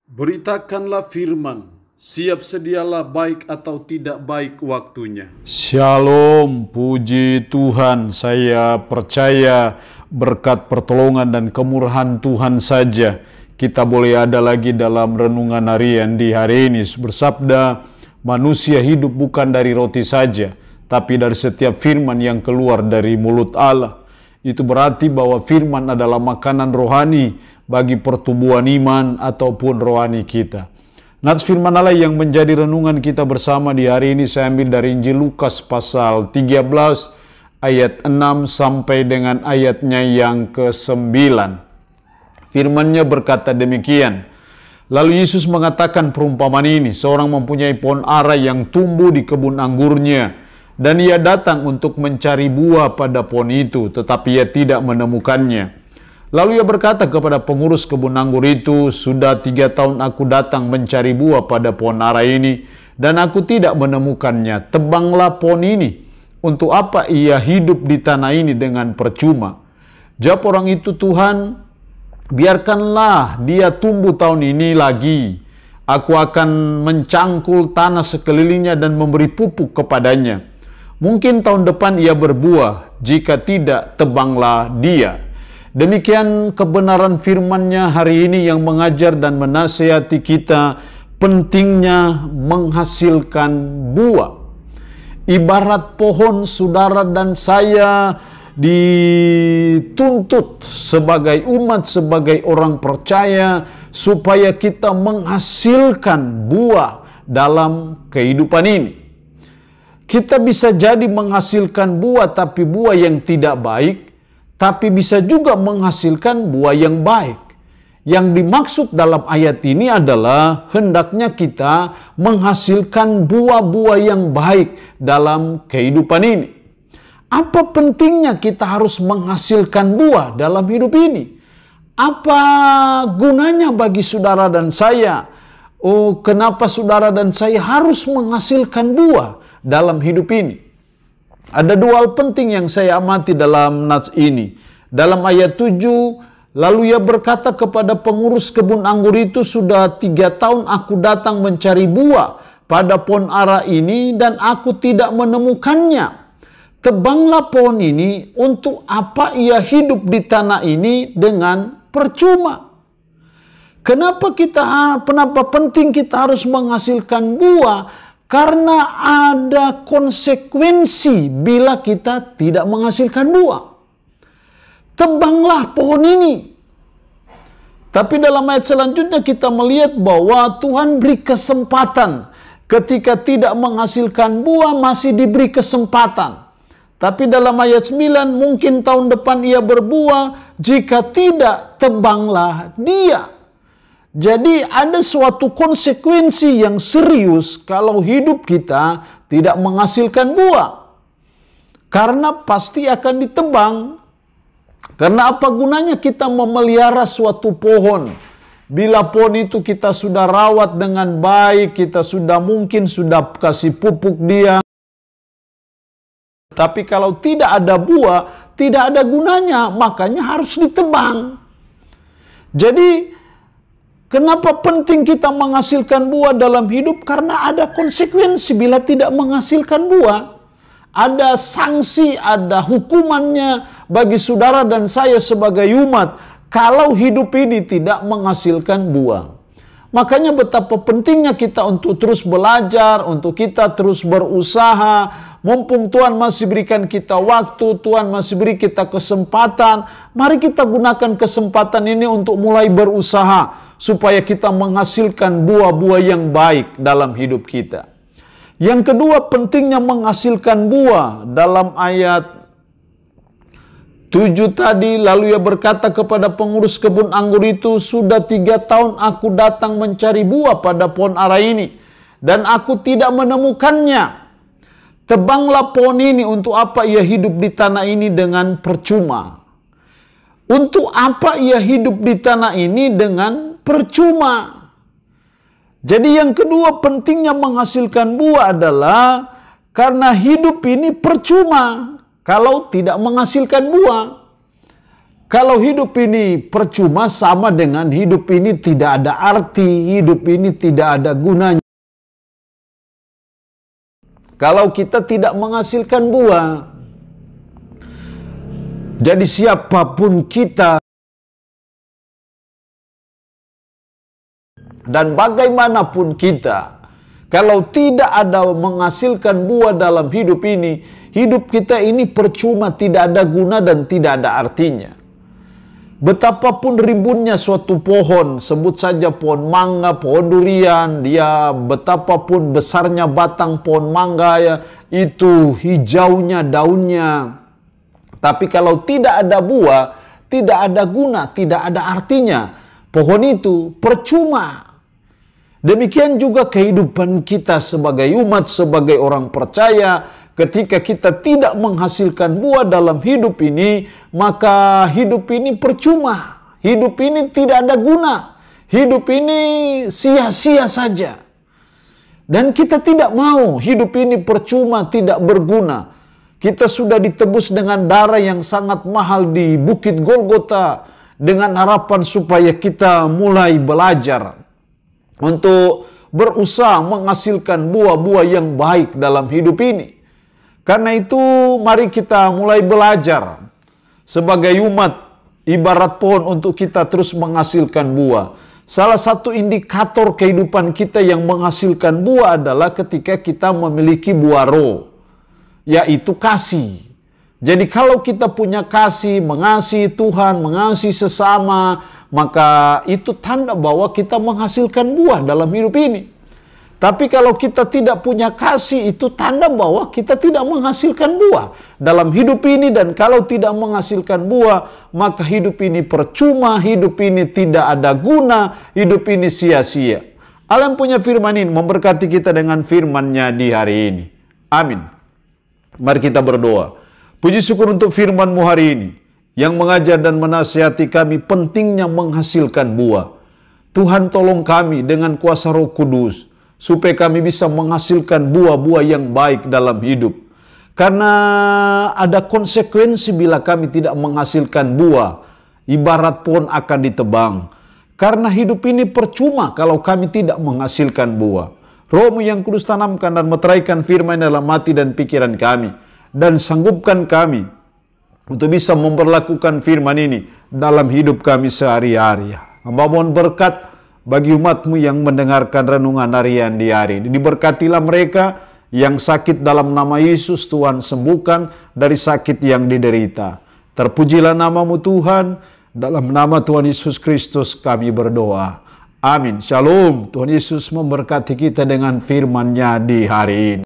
Beritakanlah firman, siap sedialah baik atau tidak baik waktunya. Shalom, puji Tuhan. Saya percaya berkat pertolongan dan kemurahan Tuhan saja kita boleh ada lagi dalam renungan harian di hari ini. Bersabda, manusia hidup bukan dari roti saja, tapi dari setiap firman yang keluar dari mulut Allah. Itu berarti bahwa firman adalah makanan rohani bagi pertumbuhan iman ataupun rohani kita. Nats firman Allah yang menjadi renungan kita bersama di hari ini saya ambil dari Injil Lukas pasal 13 ayat 6 sampai dengan ayatnya yang ke-9. Firman-Nya berkata demikian. Lalu Yesus mengatakan perumpamaan ini, seorang mempunyai pohon ara yang tumbuh di kebun anggurnya, dan ia datang untuk mencari buah pada pohon itu, tetapi ia tidak menemukannya. Lalu ia berkata kepada pengurus kebun anggur itu, sudah 3 tahun aku datang mencari buah pada pohon ara ini, dan aku tidak menemukannya. Tebanglah pohon ini. Untuk apa ia hidup di tanah ini dengan percuma? Jawab orang itu, Tuhan, biarkanlah dia tumbuh tahun ini lagi. Aku akan mencangkul tanah sekelilingnya dan memberi pupuk kepadanya. Mungkin tahun depan ia berbuah, jika tidak, tebanglah dia. Demikian kebenaran firman-Nya hari ini yang mengajar dan menasihati kita pentingnya menghasilkan buah. Ibarat pohon, saudara dan saya dituntut sebagai umat, sebagai orang percaya, supaya kita menghasilkan buah dalam kehidupan ini. Kita bisa jadi menghasilkan buah, tapi buah yang tidak baik, tapi bisa juga menghasilkan buah yang baik. Yang dimaksud dalam ayat ini adalah hendaknya kita menghasilkan buah-buah yang baik dalam kehidupan ini. Apa pentingnya kita harus menghasilkan buah dalam hidup ini? Apa gunanya bagi saudara dan saya? Kenapa saudara dan saya harus menghasilkan buah dalam hidup ini? Ada 2 hal penting yang saya amati dalam nats ini. Dalam ayat 7, lalu ia berkata kepada pengurus kebun anggur itu, sudah 3 tahun aku datang mencari buah pada pohon ara ini dan aku tidak menemukannya. Tebanglah pohon ini, untuk apa ia hidup di tanah ini dengan percuma? Kenapa penting kita harus menghasilkan buah? Karena ada konsekuensi bila kita tidak menghasilkan buah. Tebanglah pohon ini. Tapi dalam ayat selanjutnya kita melihat bahwa Tuhan beri kesempatan. Ketika tidak menghasilkan buah masih diberi kesempatan. Tapi dalam ayat 9, mungkin tahun depan ia berbuah, jika tidak, tebanglah dia. Jadi ada suatu konsekuensi yang serius kalau hidup kita tidak menghasilkan buah. Karena pasti akan ditebang. Karena apa gunanya kita memelihara suatu pohon? Bila pohon itu kita sudah rawat dengan baik, kita mungkin sudah kasih pupuk dia. Tapi kalau tidak ada buah, tidak ada gunanya, makanya harus ditebang. Jadi, kenapa penting kita menghasilkan buah dalam hidup? Karena ada konsekuensi bila tidak menghasilkan buah. Ada sanksi, ada hukumannya bagi saudara dan saya sebagai umat kalau hidup ini tidak menghasilkan buah. Makanya betapa pentingnya kita untuk terus belajar, untuk kita terus berusaha. Mumpung Tuhan masih berikan kita waktu, Tuhan masih beri kita kesempatan, mari kita gunakan kesempatan ini untuk mulai berusaha supaya kita menghasilkan buah-buah yang baik dalam hidup kita. Yang kedua, pentingnya menghasilkan buah. Dalam ayat 7 tadi, lalu ia berkata kepada pengurus kebun anggur itu, sudah 3 tahun aku datang mencari buah pada pohon ara ini, dan aku tidak menemukannya. Tebanglah pohon ini, untuk apa ia hidup di tanah ini dengan percuma? Untuk apa ia hidup di tanah ini dengan percuma? Jadi yang kedua pentingnya menghasilkan buah adalah karena hidup ini percuma kalau tidak menghasilkan buah. Kalau hidup ini percuma, sama dengan hidup ini tidak ada arti, hidup ini tidak ada gunanya. Kalau kita tidak menghasilkan buah, jadi siapapun kita dan bagaimanapun kita, kalau tidak ada menghasilkan buah dalam hidup ini, hidup kita ini percuma, tidak ada guna dan tidak ada artinya. Betapapun rimbunnya suatu pohon, sebut saja pohon mangga, pohon durian, dia betapapun besarnya batang pohon mangga, ya, itu hijaunya daunnya. Tapi kalau tidak ada buah, tidak ada guna, tidak ada artinya. Pohon itu percuma. Demikian juga kehidupan kita sebagai umat, sebagai orang percaya. Ketika kita tidak menghasilkan buah dalam hidup ini, maka hidup ini percuma. Hidup ini tidak ada guna. Hidup ini sia-sia saja. Dan kita tidak mau hidup ini percuma, tidak berguna. Kita sudah ditebus dengan darah yang sangat mahal di Bukit Golgota, dengan harapan supaya kita mulai belajar untuk berusaha menghasilkan buah-buah yang baik dalam hidup ini. Karena itu mari kita mulai belajar sebagai umat, ibarat pohon, untuk kita terus menghasilkan buah. Salah satu indikator kehidupan kita yang menghasilkan buah adalah ketika kita memiliki buah roh, yaitu kasih. Jadi kalau kita punya kasih, mengasihi Tuhan, mengasihi sesama, maka itu tanda bahwa kita menghasilkan buah dalam hidup ini. Tapi kalau kita tidak punya kasih, itu tanda bahwa kita tidak menghasilkan buah dalam hidup ini. Dan kalau tidak menghasilkan buah, maka hidup ini percuma, hidup ini tidak ada guna, hidup ini sia-sia. Allah yang punya firman ini memberkati kita dengan firman-Nya di hari ini. Amin. Mari kita berdoa. Puji syukur untuk firman-Mu hari ini, yang mengajar dan menasihati kami pentingnya menghasilkan buah. Tuhan, tolong kami dengan kuasa Roh Kudus, supaya kami bisa menghasilkan buah-buah yang baik dalam hidup. Karena ada konsekuensi bila kami tidak menghasilkan buah, ibarat pohon akan ditebang. Karena hidup ini percuma kalau kami tidak menghasilkan buah. Roh-Mu yang kudus tanamkan dan meteraikan firman dalam hati dan pikiran kami, dan sanggupkan kami untuk bisa memperlakukan firman ini dalam hidup kami sehari-hari. Hamba mohon berkat bagi umat-Mu yang mendengarkan renungan harian di hari ini. Diberkatilah mereka yang sakit, dalam nama Yesus Tuhan sembuhkan dari sakit yang diderita. Terpujilah nama-Mu Tuhan, dalam nama Tuhan Yesus Kristus kami berdoa. Amin. Shalom. Tuhan Yesus memberkati kita dengan firman-Nya di hari ini.